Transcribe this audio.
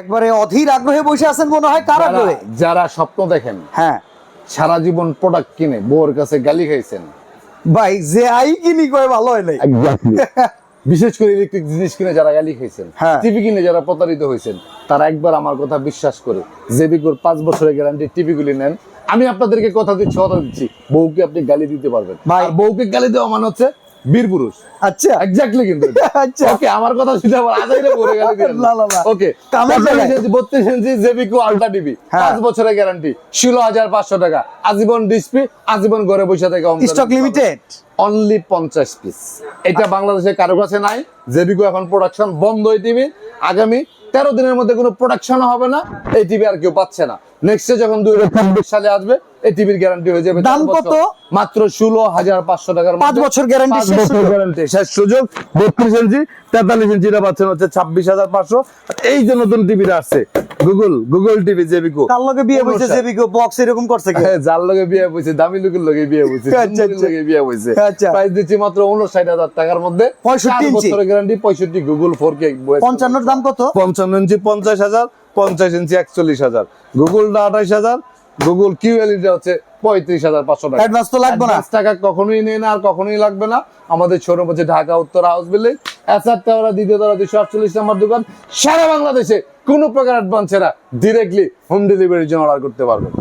একবারে অধীর আগ্রহে বসে আছেন মনে হয় কার আগ্রহে? যারা স্বপ্ন দেখেন, হ্যাঁ সারা জীবন প্রোডাক্ট কিনে বউর কাছে গালি খাইছেন, ভাই যে আই কিনি কয় ভালো হয় নাই। বিশেষ করে ইলেকট্রিক জিনিস কিনে যারা গালি খাইছেন, হ্যাঁ। টিভি কিনে যারা প্রতারিত হয়েছেন, তারা একবার আমার কথা বিশ্বাস করে জেবিকোর 5 বছরের গ্যারান্টি টিভি গুলি নেন। আমি আপনাদেরকে কথা দিচ্ছি বউকে আপনি গালি দিতে পারবেন। ভাই। আর বউকে গালি দেওয়া মানে হচ্ছে বীর পুরুষ। আচ্ছা এক্স্যাক্টলি কিন্তু আচ্ছা। ওকে, আমার কথা শুনে আবার আজাইরে বলে গালি দিবেন না, না, না। ওকে, কামের জায়গায়। 32 ইঞ্চি জেবিকো আলট্রা টিভি, হ্যাঁ। 5 বছরের গ্যারান্টি, 16,500 টাকা, আজীবন ডিসপ্লে, আজীবন ঘরে বসে থেকে স্টক লিমিটেড। Only 50 piece. এটা বাংলাদেশে কারো কাছে নাই। জেবিকো এখন প্রোডাকশন বন্ধ এই টিভি, আগামী 13 দিনের মধ্যে কোনো প্রোডাকশন হবে না। এই টিভি আর কেউ পাচ্ছে না। নেক্সটে যখন 2026 সালে আসবে এই টিভির গ্যারান্টি হয়ে যাবে দাম 4 বছর। কত? মাত্র 16,500 টাকার 5 বছর গ্যারান্টি, 5 বছর গ্যারান্টি, শেষ সুযোগ। 32 ইঞ্চি 43 ইঞ্চিটা পাচ্ছেন হচ্ছে 26,500। এই যে নতুন টিভিটা আসছে গুগল টিভি জেবিকো। কার লগে বিয়ে হইছে জেবিকো বক্স এরকম করছে কি? হ্যাঁ, যার লগে বিয়ে হইছে, দামি লোকের লগে বিয়ে হইছে, আচ্ছা, সুন্দরীর আচ্ছা। লগে বিয়ে হইছে। আচ্ছা। প্রাইস দিচ্ছি মাত্র 59,000 টাকার মধ্যে, 65 4 ইঞ্চি। বছরের গ্যারান্টি, 65 গুগল 4K। 55 এর দাম কত? 55 ইঞ্চি 50,000, 50 ইঞ্চি 41,000, গুগলটা 28,000, গুগল কিউএলইটা হচ্ছে 35,500 টাকা। অ্যাডভান্স তো লাগবে না? অ্যাডভান্স টাকা কখনোই নেই না, আর কখনোই লাগবে না। আমাদের শোরুম হচ্ছে ঢাকা উত্তর হাউস বিল্ডিং, এসআর টাওয়ার, দ্বিতীয় তলা, 248 নম্বর দোকান। সারা বাংলাদেশে কোনো প্রকার অ্যাডভান্স ছাড়া ডিরেক্টলি হোম ডেলিভারির জন্য অর্ডার করতে পারবেন।